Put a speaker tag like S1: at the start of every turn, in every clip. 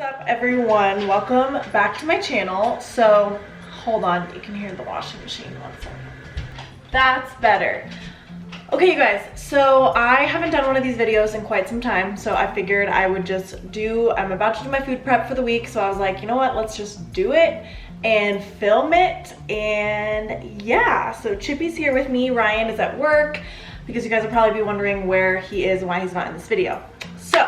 S1: What's up everyone? Welcome back to my channel. So hold on, you can hear the washing machine. 1 second. That's better. Okay you guys, so I haven't done one of these videos in quite some time, so I figured I would just do, I'm about to do my food prep for the week, so I was like, you know what, let's just do it and film it. And yeah, so Chippy's here with me, Ryan is at work, because you guys will probably be wondering where he is and why he's not in this video. So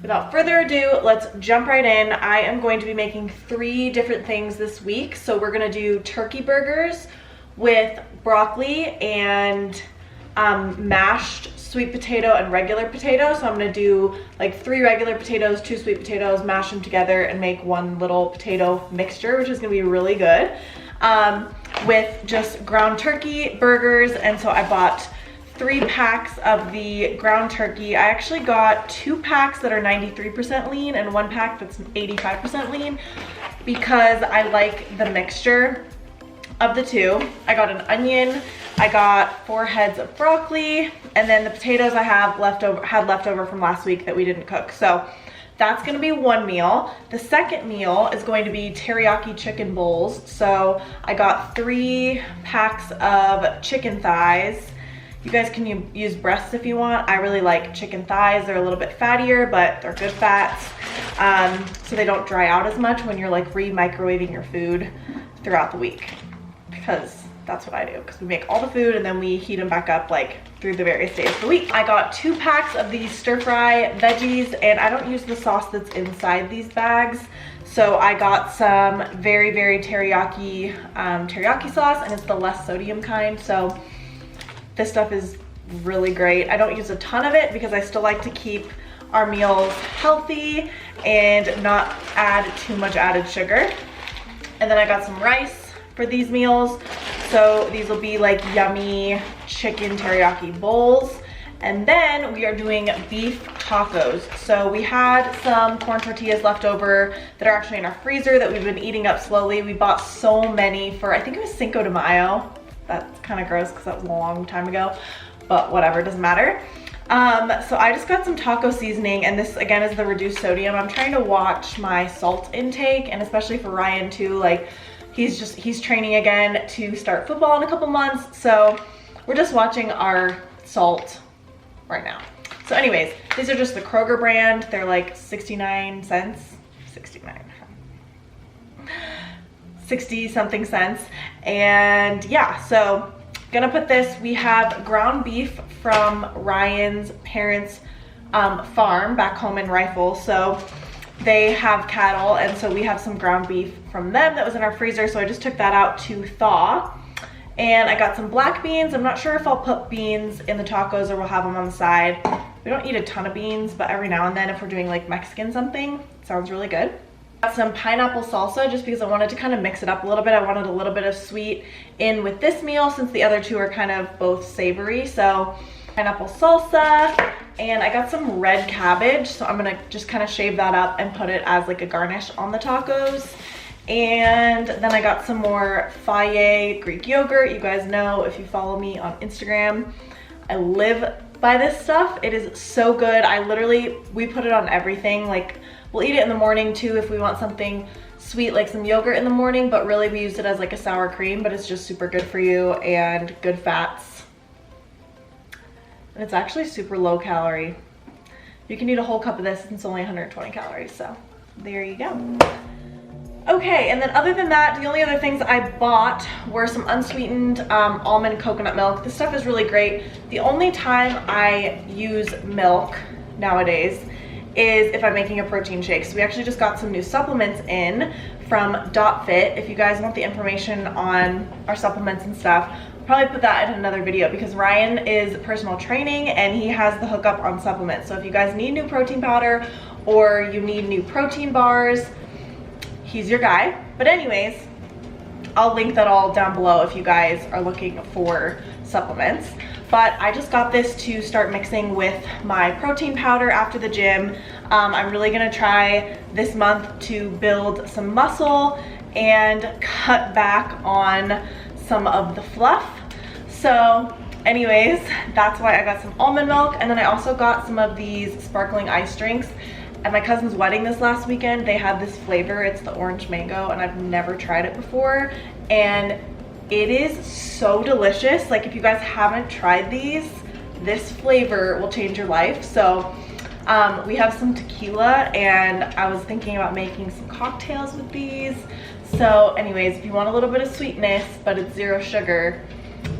S1: without further ado, let's jump right in. I am going to be making 3 different things this week. So we're gonna do turkey burgers with broccoli and mashed sweet potato and regular potato. So I'm gonna do like 3 regular potatoes, 2 sweet potatoes, mash them together and make one little potato mixture, which is gonna be really good, with just ground turkey burgers. And so I bought 3 packs of the ground turkey. I actually got 2 packs that are 93% lean and 1 pack that's 85% lean because I like the mixture of the 2. I got an onion, I got 4 heads of broccoli, and then the potatoes I had leftover from last week that we didn't cook. So that's gonna be one meal. The second meal is going to be teriyaki chicken bowls. So I got 3 packs of chicken thighs. You guys can use breasts if you want. I really like chicken thighs. They're a little bit fattier, but they're good fats. So they don't dry out as much when you're like re-microwaving your food throughout the week, because that's what I do, because we make all the food and then we heat them back up like through the various days of the week. I got 2 packs of these stir fry veggies, and I don't use the sauce that's inside these bags. So I got some Very Very Teriyaki teriyaki sauce, and it's the less sodium kind. So this stuff is really great. I don't use a ton of it because I still like to keep our meals healthy and not add too much added sugar. And then I got some rice for these meals. So these will be like yummy chicken teriyaki bowls. And then we are doing beef tacos. So we had some corn tortillas left over that are actually in our freezer that we've been eating up slowly. We bought so many for, I think it was Cinco de Mayo. That's kind of gross because that was a long time ago, but whatever, doesn't matter. So I just got some taco seasoning, and this again is the reduced sodium. I'm trying to watch my salt intake, and especially for Ryan too, like he's training again to start football in a couple months. So we're just watching our salt right now. So anyways, these are just the Kroger brand. They're like 69 cents, 60 something cents. And yeah, so gonna put this, we have ground beef from Ryan's parents' farm back home in Rifle. So they have cattle, and so we have some ground beef from them that was in our freezer. So I just took that out to thaw. And I got some black beans. I'm not sure if I'll put beans in the tacos or we'll have them on the side. We don't eat a ton of beans, but every now and then if we're doing like Mexican something, it sounds really good. Got some pineapple salsa just because I wanted to kind of mix it up a little bit. I wanted a little bit of sweet in with this meal since the other 2 are kind of both savory. So pineapple salsa, and I got some red cabbage. So I'm gonna just kind of shave that up and put it as like a garnish on the tacos. And then I got some more fage Greek yogurt. You guys know if you follow me on Instagram, I live by this stuff. It is so good. We put it on everything. Like we'll eat it in the morning too if we want something sweet, like some yogurt in the morning, but really we use it as like a sour cream, but it's just super good for you and good fats. And it's actually super low calorie. You can eat a whole cup of this and it's only 120 calories, so there you go. Okay, and then other than that, the only other things I bought were some unsweetened almond coconut milk. This stuff is really great. The only time I use milk nowadays is if I'm making a protein shake. So we actually just got some new supplements in from .fit. If you guys want the information on our supplements and stuff, I'll probably put that in another video because Ryan is personal training and he has the hookup on supplements. So if you guys need new protein powder or you need new protein bars, he's your guy. But anyways, I'll link that all down below if you guys are looking for supplements. But I just got this to start mixing with my protein powder after the gym. I'm really gonna try this month to build some muscle and cut back on some of the fluff. So anyways, that's why I got some almond milk, and then I also got some of these sparkling ice drinks. at my cousin's wedding this last weekend, they had this flavor. It's the orange mango, and I've never tried it before. And it is so delicious. Like, if you guys haven't tried these, this flavor will change your life. So we have some tequila, and I was thinking about making some cocktails with these. So anyways, if you want a little bit of sweetness, but it's 0 sugar,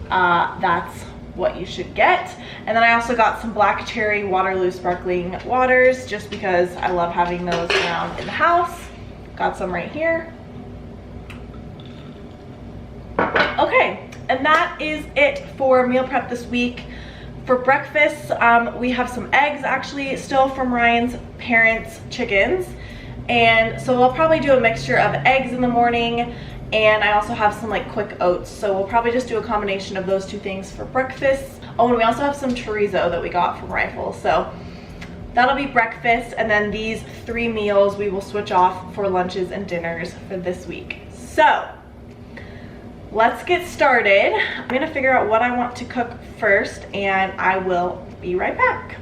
S1: that's what you should get. And then I also got some black cherry Waterloo sparkling waters, just because I love having those around in the house. Got some right here. Okay, and that is it for meal prep this week. For breakfast, we have some eggs actually still from Ryan's parents' chickens. And so we'll probably do a mixture of eggs in the morning, and I also have some like quick oats. So we'll probably just do a combination of those 2 things for breakfast. Oh, and we also have some chorizo that we got from Rifle. So that'll be breakfast, and then these 3 meals we will switch off for lunches and dinners for this week. So let's get started. I'm gonna figure out what I want to cook first, and I will be right back.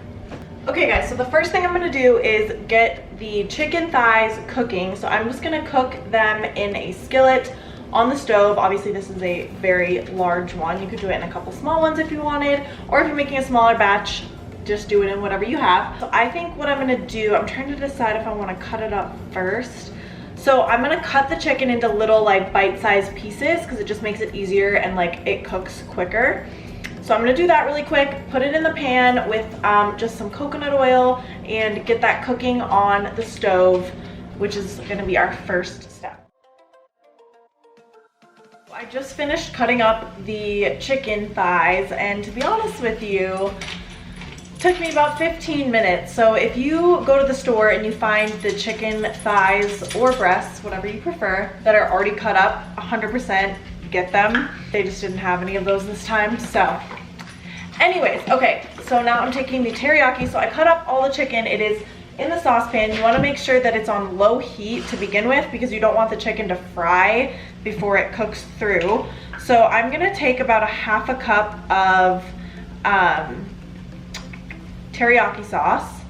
S1: Okay guys, so the first thing I'm gonna do is get the chicken thighs cooking. So I'm just gonna cook them in a skillet on the stove. Obviously this is a very large one. You could do it in a couple small ones if you wanted, or if you're making a smaller batch, just do it in whatever you have. So I think what I'm gonna do, I'm trying to decide if I wanna cut it up first. So I'm gonna cut the chicken into little like bite-sized pieces, because it just makes it easier and like it cooks quicker. So I'm gonna do that really quick, put it in the pan with just some coconut oil, and get that cooking on the stove, which is gonna be our first step. I just finished cutting up the chicken thighs, and to be honest with you, it took me about 15 minutes. So if you go to the store and you find the chicken thighs or breasts, whatever you prefer, that are already cut up, 100% get them. They just didn't have any of those this time. So anyways, okay, so now I'm taking the teriyaki. So I cut up all the chicken. It is in the saucepan. You want to make sure that it's on low heat to begin with, because you don't want the chicken to fry before it cooks through. So I'm gonna take about a half a cup of teriyaki sauce,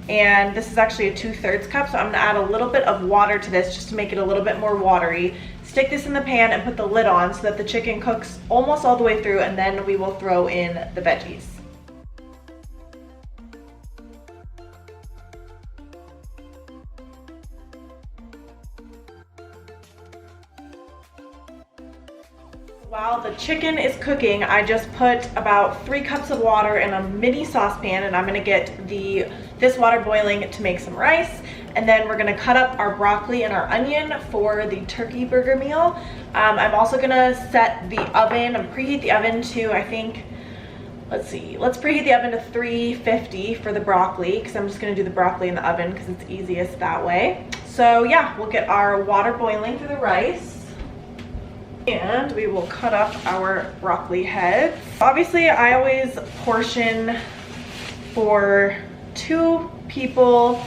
S1: and this is actually a 2/3 cup. So I'm gonna add a little bit of water to this just to make it a little bit more watery. Stick this in the pan and put the lid on so that the chicken cooks almost all the way through, and then we will throw in the veggies. While the chicken is cooking, I just put about 3 cups of water in a mini saucepan, and I'm gonna get this water boiling to make some rice. And then we're gonna cut up our broccoli and our onion for the turkey burger meal. I'm also gonna set the oven and preheat the oven to, I think, let's preheat the oven to 350 for the broccoli, because I'm just gonna do the broccoli in the oven because it's easiest that way. So yeah, we'll get our water boiling for the rice, and we will cut up our broccoli heads. Obviously, I always portion for 2 people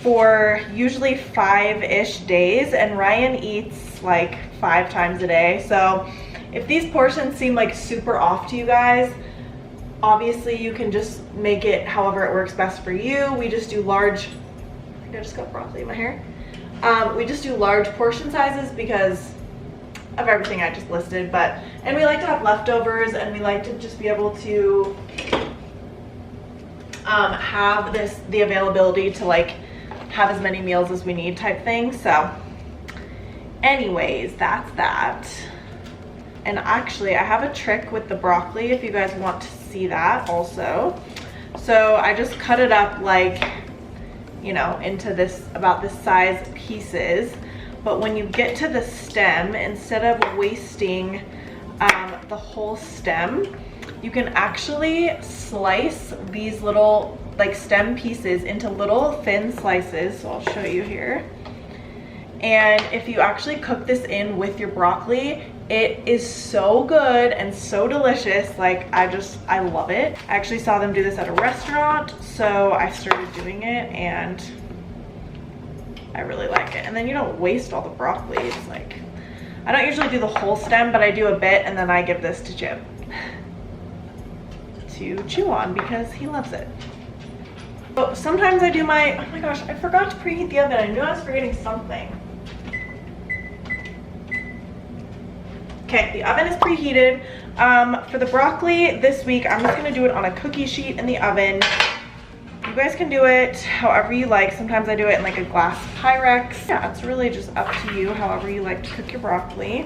S1: for usually 5-ish days, and Ryan eats like 5 times a day. So if these portions seem like super off to you guys, obviously you can just make it however it works best for you. We just do large, I just got broccoli in my hair. We just do large portion sizes because of everything I just listed, and we like to have leftovers, and we like to just be able to have the availability to like have as many meals as we need type thing. So anyways, that's that. And actually I have a trick with the broccoli if you guys want to see that also. So I just cut it up like, you know, into about this size pieces. But when you get to the stem, instead of wasting the whole stem, you can actually slice these little like stem pieces into little thin slices. So I'll show you here. And if you actually cook this in with your broccoli, it is so good and so delicious. Like I love it. I actually saw them do this at a restaurant, so I started doing it, and I really like it. And then you don't waste all the broccoli. It's like, I don't usually do the whole stem, but I do a bit, and then I give this to Jim to chew on because he loves it. Oh, sometimes I do my, oh my gosh, I forgot to preheat the oven. I knew I was forgetting something. Okay, the oven is preheated. For the broccoli this week, I'm just gonna do it on a cookie sheet in the oven. You guys can do it however you like. Sometimes I do it in like a glass Pyrex. Yeah, it's really just up to you, however you like to cook your broccoli.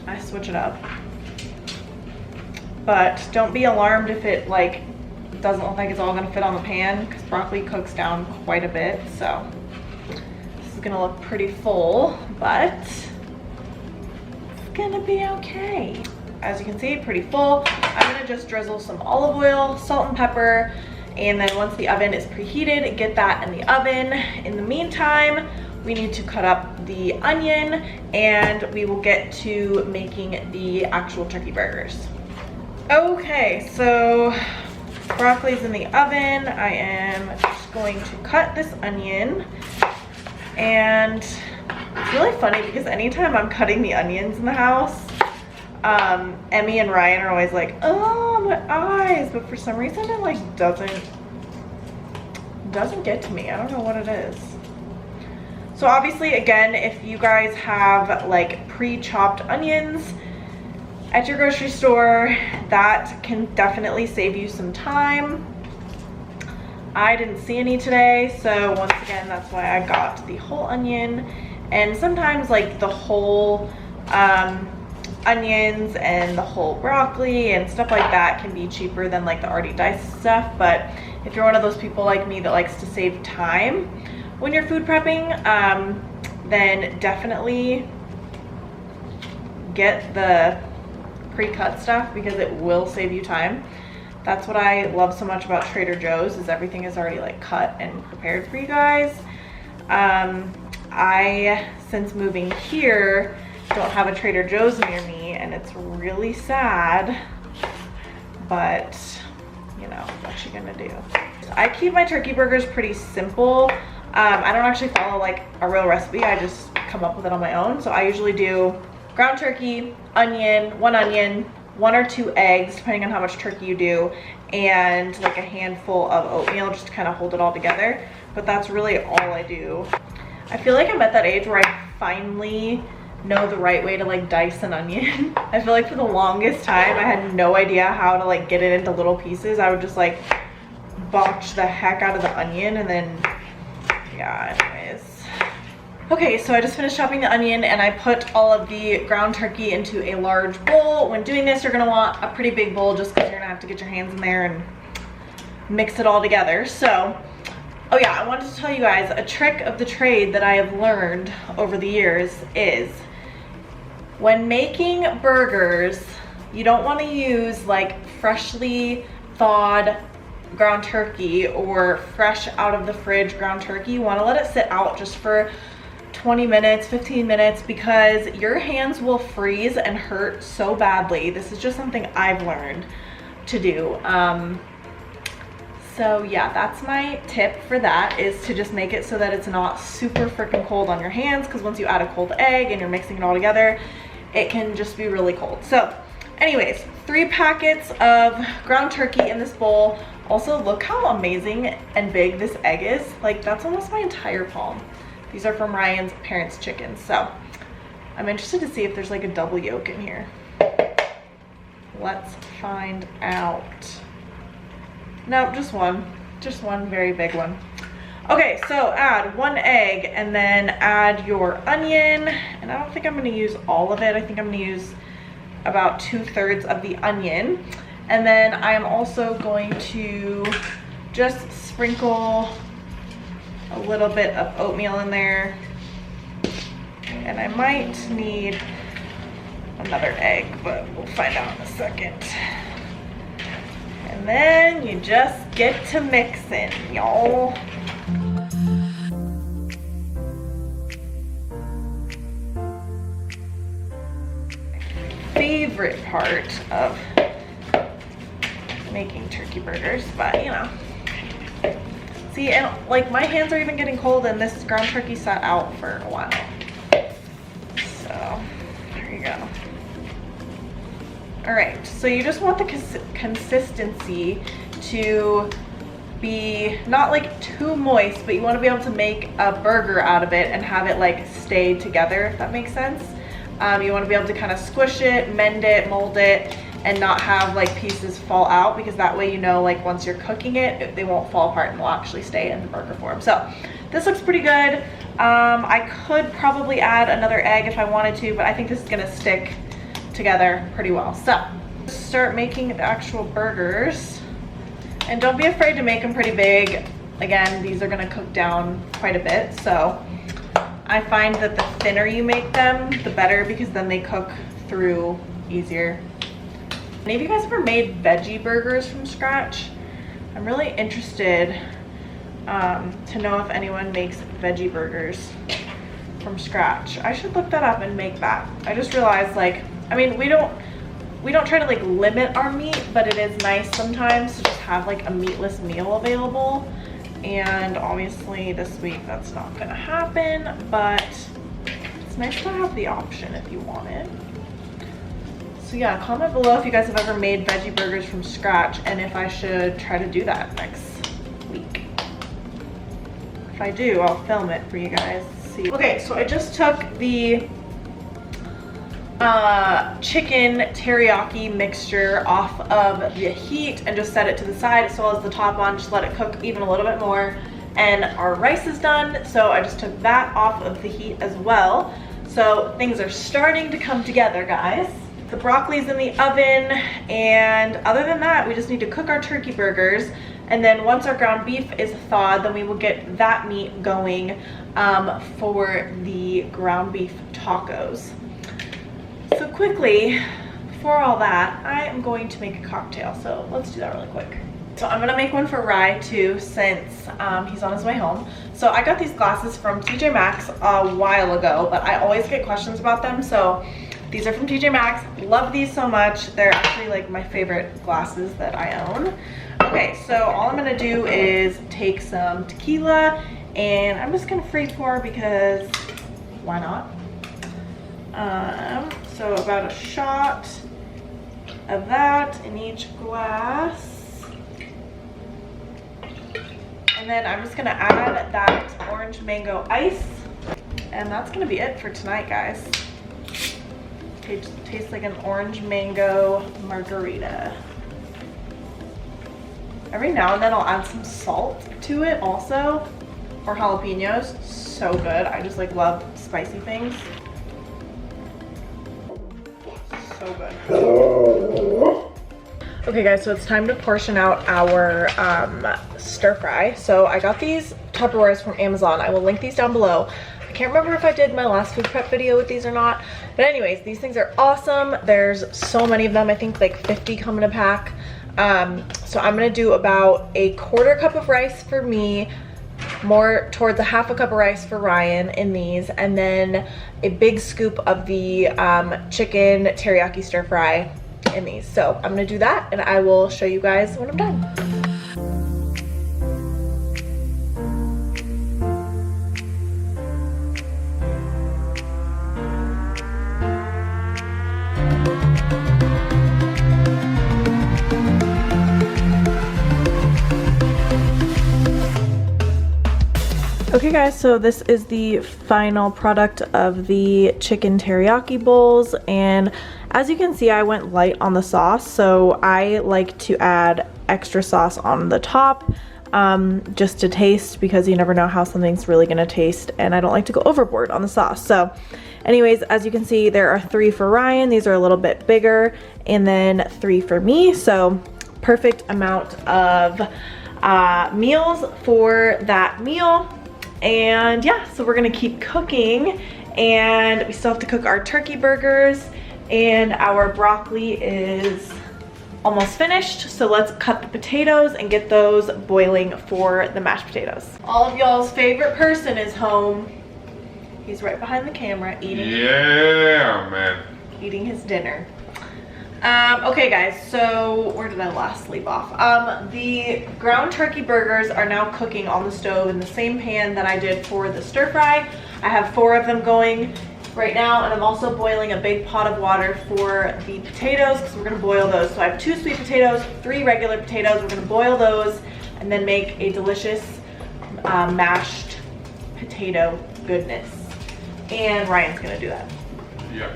S1: I switch it up. But don't be alarmed if it like doesn't look like it's all gonna fit on the pan, because broccoli cooks down quite a bit. So this is gonna look pretty full, but gonna be okay. As you can see, pretty full. I'm gonna just drizzle some olive oil, salt and pepper, and then once the oven is preheated, get that in the oven. In the meantime, we need to cut up the onion and we will get to making the actual turkey burgers. Okay, so broccoli's in the oven. I am just going to cut this onion, and it's really funny because anytime I'm cutting the onions in the house, Emmy and Ryan are always like, oh, my eyes, but for some reason it like doesn't get to me. I don't know what it is. So obviously, again, if you guys have like pre-chopped onions at your grocery store, that can definitely save you some time. I didn't see any today, so once again, that's why I got the whole onion. And sometimes like the whole onions and the whole broccoli and stuff like that can be cheaper than like the already diced stuff. But if you're one of those people like me that likes to save time when you're food prepping, then definitely get the pre-cut stuff because it will save you time. That's what I love so much about Trader Joe's, is everything is already like cut and prepared for you guys. I, since moving here, don't have a Trader Joe's near me, and it's really sad, but you know, what you gonna do? I keep my turkey burgers pretty simple. I don't actually follow like a real recipe. I just come up with it on my own. So I usually do ground turkey, one onion, 1 or 2 eggs, depending on how much turkey you do, and like a handful of oatmeal just to kind of hold it all together. But that's really all I do. I feel like I'm at that age where I finally know the right way to like dice an onion. I feel like for the longest time I had no idea how to like get it into little pieces. I would just like botch the heck out of the onion, and then yeah, anyways. Okay, so I just finished chopping the onion and I put all of the ground turkey into a large bowl. When doing this, you're gonna want a pretty big bowl just because you're gonna have to get your hands in there and mix it all together. So, oh yeah, I wanted to tell you guys a trick of the trade that I have learned over the years is when making burgers, you don't want to use like freshly thawed ground turkey or fresh out of the fridge ground turkey. You want to let it sit out just for 20 minutes, 15 minutes, because your hands will freeze and hurt so badly. This is just something I've learned to do. So yeah, that's my tip for that, is to just make it so that it's not super freaking cold on your hands, because once you add a cold egg and you're mixing it all together, it can just be really cold. So anyways, 3 packets of ground turkey in this bowl. Also, look how amazing and big this egg is. Like, that's almost my entire palm. These are from Ryan's parents' chickens. So I'm interested to see if there's like a double yolk in here. Let's find out. No, just one very big one. Okay, so add 1 egg and then add your onion. And I don't think I'm gonna use all of it. I think I'm gonna use about 2/3 of the onion. And then I am also going to just sprinkle a little bit of oatmeal in there. And I might need another egg, but we'll find out in a second. And then you just get to mixing, y'all. Favorite part of making turkey burgers, but you know. See, and like my hands are even getting cold, and this ground turkey sat out for a while. So there you go. All right, so you just want the consistency to be not like too moist, but you want to be able to make a burger out of it and have it like stay together, if that makes sense. You want to be able to kind of squish it, mend it, mold it, and not have like pieces fall out, because that way you know like once you're cooking it, they won't fall apart and they'll actually stay in the burger form. So this looks pretty good. I could probably add another egg if I wanted to, but I think this is gonna stick together pretty well. So start making the actual burgers, and don't be afraid to make them pretty big. Again, these are gonna cook down quite a bit, so I find that the thinner you make them, the better, because then they cook through easier. Any of you guys ever made veggie burgers from scratch? I'm really interested to know if anyone makes veggie burgers from scratch. I should look that up and make that. I just realized, like, I mean, we don't try to like limit our meat, but it is nice sometimes to just have like a meatless meal available. And obviously this week that's not gonna happen, but it's nice to have the option if you want it. So yeah, comment below if you guys have ever made veggie burgers from scratch and if I should try to do that next week. If I do, I'll film it for you guys to see. Okay, so I just took the chicken teriyaki mixture off of the heat and just set it to the side, as well as the top on, just let it cook even a little bit more. And our rice is done, so I just took that off of the heat as well. So things are starting to come together, guys. The broccoli's in the oven, and other than that, we just need to cook our turkey burgers. And then once our ground beef is thawed, then we will get that meat going for the ground beef tacos. So quickly, before all that, I am going to make a cocktail. So let's do that really quick. So I'm gonna make one for Rye too, since he's on his way home. So I got these glasses from TJ Maxx a while ago, but I always get questions about them. So these are from TJ Maxx. Love these so much. They're actually like my favorite glasses that I own. Okay, so all I'm gonna do is take some tequila, and I'm just gonna freeze pour because why not? So about a shot of that in each glass. And then I'm just gonna add that orange mango ice. And that's gonna be it for tonight, guys. It tastes like an orange mango margarita. Every now and then I'll add some salt to it also, or jalapenos. So good. I just like love spicy things. So good. Okay guys, so it's time to portion out our stir fry. So I got these Tupperwares from Amazon. I will link these down below. I can't remember if I did my last food prep video with these or not, but anyways, these things are awesome. There's so many of them. I think like 50 come in a pack. So I'm gonna do about a 1/4 cup of rice for me, more towards a 1/2 cup of rice for Ryan in these, and then a big scoop of the chicken teriyaki stir fry in these. So I'm gonna do that and I will show you guys when I'm done. Okay guys, so this is the final product of the chicken teriyaki bowls, and as you can see I went light on the sauce, so I like to add extra sauce on the top just to taste, because you never know how something's really gonna taste, and I don't like to go overboard on the sauce. So anyways, as you can see, there are 3 for Ryan. These are a little bit bigger, and then 3 for me, so perfect amount of meals for that meal. And yeah, so we're gonna keep cooking, and we still have to cook our turkey burgers, and our broccoli is almost finished. So let's cut the potatoes and get those boiling for the mashed potatoes. All of y'all's favorite person is home. He's right behind the camera eating.
S2: Yeah, man.
S1: Eating his dinner. Okay guys, so where did I last leave off? The ground turkey burgers are now cooking on the stove in the same pan that I did for the stir fry. I have 4 of them going right now, and I'm also boiling a big pot of water for the potatoes because we're gonna boil those. So I have 2 sweet potatoes, 3 regular potatoes. We're gonna boil those, and then make a delicious mashed potato goodness. And Ryan's gonna do that.
S2: Yeah.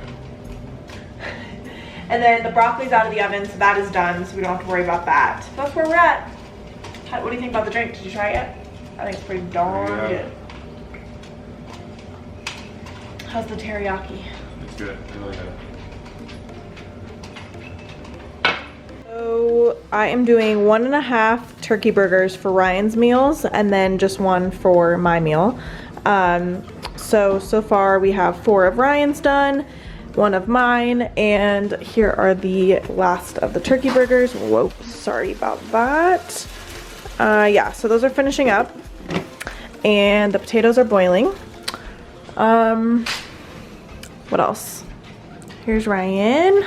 S1: And then the broccoli's out of the oven, so that is done, so we don't have to worry about that. So that's where we're at. What do you think about the drink? Did you try it yet? I think it's pretty darn good. How's the teriyaki?
S2: It's good. Really good.
S1: So I am doing 1.5 turkey burgers for Ryan's meals and then just one for my meal. So far we have 4 of Ryan's done, 1 of mine, and here are the last of the turkey burgers. Whoa, sorry about that. Yeah, so those are finishing up and the potatoes are boiling. What else? Here's Ryan.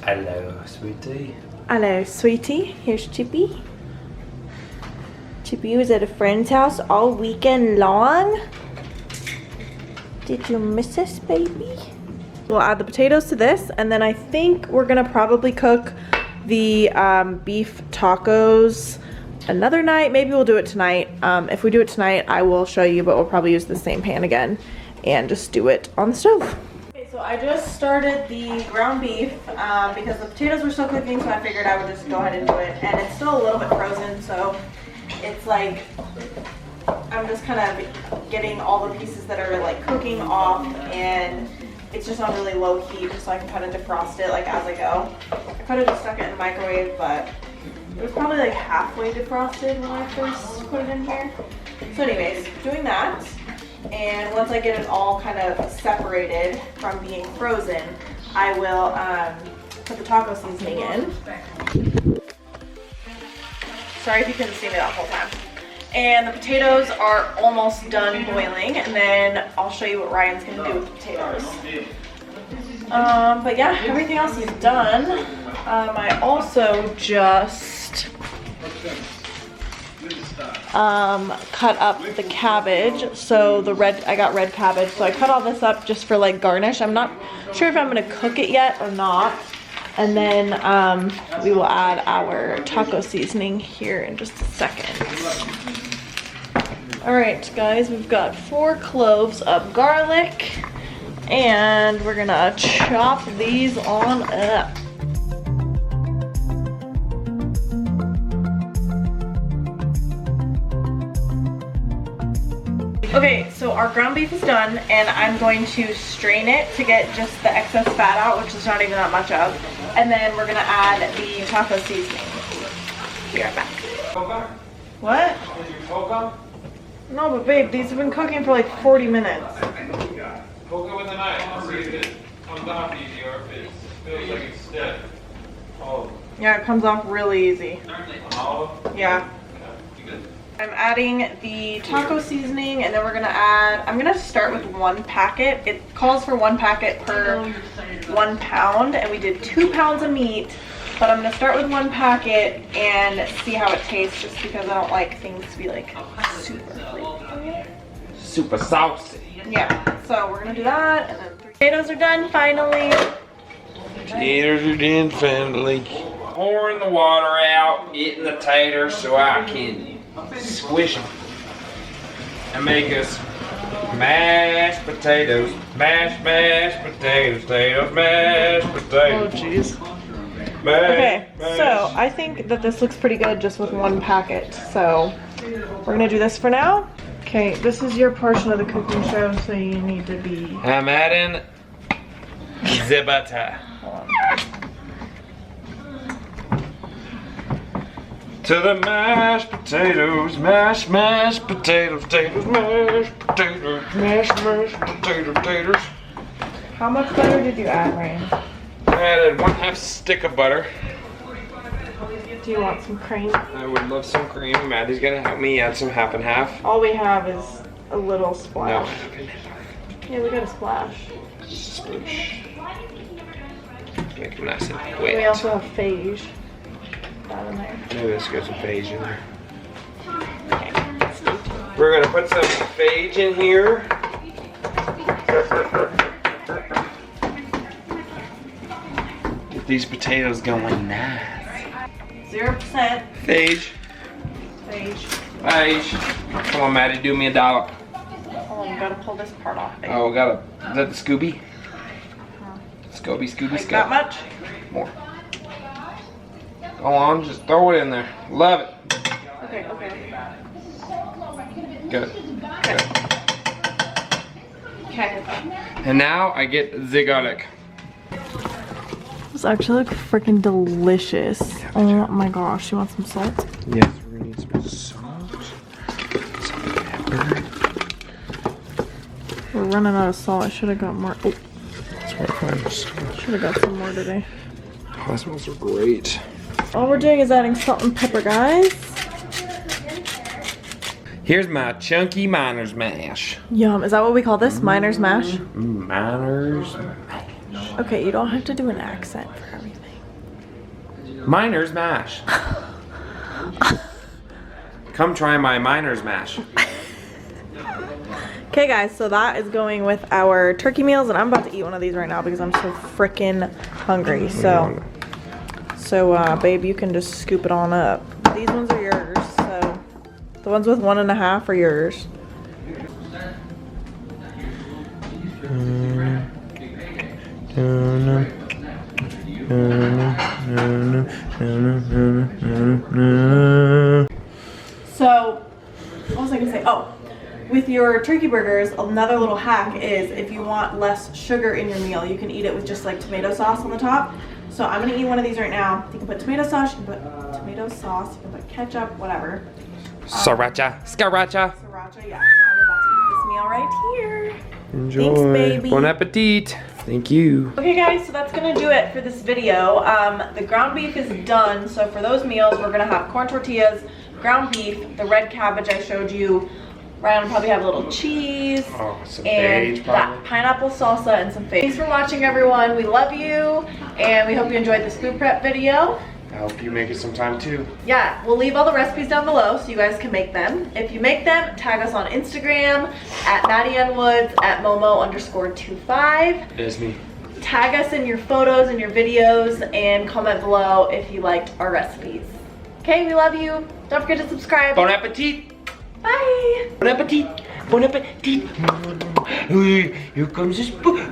S3: Hello, sweetie.
S1: Hello, sweetie. Here's Chippy. Chippy was at a friend's house all weekend long. Did you miss us, baby? We'll add the potatoes to this, and then I think we're gonna probably cook the beef tacos another night. Maybe we'll do it tonight. If we do it tonight, I will show you, but we'll probably use the same pan again and just do it on the stove. So I just started the ground beef because the potatoes were still cooking, so I figured I would just go ahead and do it. And it's still a little bit frozen, so it's like I'm just kind of getting all the pieces that are like cooking off, and it's just on really low heat just so I can kind of defrost it like as I go. I could have just stuck it in the microwave, but it was probably like halfway defrosted when I first put it in here. So anyways, doing that. And once I get it all kind of separated from being frozen, I will put the taco seasoning in. Sorry if you couldn't see me that whole time. And the potatoes are almost done boiling, and then I'll show you what Ryan's gonna do with the potatoes. But yeah, everything else is done. I also just cut up the cabbage. So I got red cabbage, so I cut all this up just for like garnish. I'm not sure if I'm gonna cook it yet or not. And then we will add our taco seasoning here in just a second. All right, guys, we've got 4 cloves of garlic, and we're gonna chop these on up. Okay, so our ground beef is done, and I'm going to strain it to get just the excess fat out, which is not even that much of. And then we're gonna add the taco seasoning. Be right back. What? No, but babe, these have been cooking for like 40 minutes.
S2: Poke it with a knife. See if it comes off easy or if it feels like it's stiff. Oh.
S1: Yeah, it comes off really easy.
S2: Olive?
S1: Yeah. I'm adding the taco seasoning, and then we're gonna add, I'm gonna start with 1 packet. It calls for 1 packet per 1 pound, and we did 2 pounds of meat, but I'm gonna start with 1 packet and see how it tastes, just because I don't like things to be like super flaky.
S3: Super saucy.
S1: Yeah, so we're gonna do that, and then potatoes are done finally.
S3: Taters are done finally. Pouring the water out, getting the taters so I can squish them and make us mashed potatoes. Mashed potatoes, mashed potatoes.
S1: Oh jeez.
S3: Mashed,
S1: Okay,
S3: mashed.
S1: so I think that this looks pretty good just with 1 packet. So we're gonna do this for now. Okay, this is your portion of the cooking show, so you need to be.
S3: I'm adding the butter to the mashed potatoes, mashed potatoes, mashed potatoes, mashed potatoes.
S1: How much butter did you add, Ryan?
S3: I added 1/2 stick of butter.
S1: Do you want some cream?
S3: I would love some cream. Maddie's gonna help me add some 1/2 and 1/2.
S1: All we have is a little
S3: No,
S1: splash.
S3: 1/2 and 1/2.
S1: Yeah, we got a splash.
S3: Sploosh. Make them nice and
S1: We
S3: wet.
S1: also have fage. That in there.
S3: Maybe let's get some fage in there.
S1: Okay.
S3: We're gonna put some fage in here. Get these potatoes going nice.
S1: 0%.
S3: Fage. Come on, Maddie, do me a dollop.
S1: Hold on, we gotta pull this part off. Babe.
S3: Oh, we got is that the Scooby? Scooby,
S1: Like
S3: Scooby.
S1: that much?
S3: More. Go on, just throw it in there. Love it.
S1: Okay.
S3: Good.
S1: Okay.
S3: And now I get the garlic.
S1: This actually looks freaking delicious. Oh my gosh, you want some salt?
S3: Yes, we're gonna need some salt, some pepper.
S1: We're running out of salt. I should have got more. Oh,
S3: That's where I find the salt.
S1: should have got some more today.
S3: Oh, that smells so great.
S1: All we're doing is adding salt and pepper, guys.
S3: Here's my chunky miner's mash.
S1: Yum. Is that what we call this? Miner's mash?
S3: Miner's
S1: Okay, you don't have to do an accent for everything.
S3: Miner's mash. Come try my miner's mash.
S1: Okay, guys, so that is going with our turkey meals, and I'm about to eat one of these right now because I'm so freaking hungry. So, babe, you can just scoop it on up. These ones are yours, so the ones with 1.5 are yours. So, what was I gonna say? Oh, with your turkey burgers, another little hack is if you want less sugar in your meal, you can eat it with just like tomato sauce on the top. So I'm gonna eat one of these right now. You can put tomato sauce, you can put tomato sauce, you can put ketchup, whatever.
S3: Sriracha.
S1: Sriracha, yeah. So I'm about to eat this meal right here.
S3: Enjoy.
S1: Thanks, baby.
S3: Bon appetit. Thank you.
S1: Okay, guys, so that's gonna do it for this video. The ground beef is done. So for those meals, we're gonna have corn tortillas, ground beef, the red cabbage I showed you. Ryan will probably have a little cheese,
S3: Some
S1: and
S3: fage,
S1: that pineapple salsa and some fage. Thanks for watching, everyone. We love you, and we hope you enjoyed this food prep video.
S3: I hope you make it sometime too.
S1: Yeah, we'll leave all the recipes down below so you guys can make them. If you make them, tag us on Instagram at MaddieAnnWoods at Momo_25.
S3: It is me.
S1: Tag us in your photos and your videos, and comment below if you liked our recipes. Okay, we love you. Don't forget to subscribe.
S3: Bon appetit.
S1: Bye.
S3: Bon appetit. Bon appetit. Here comes the spoon.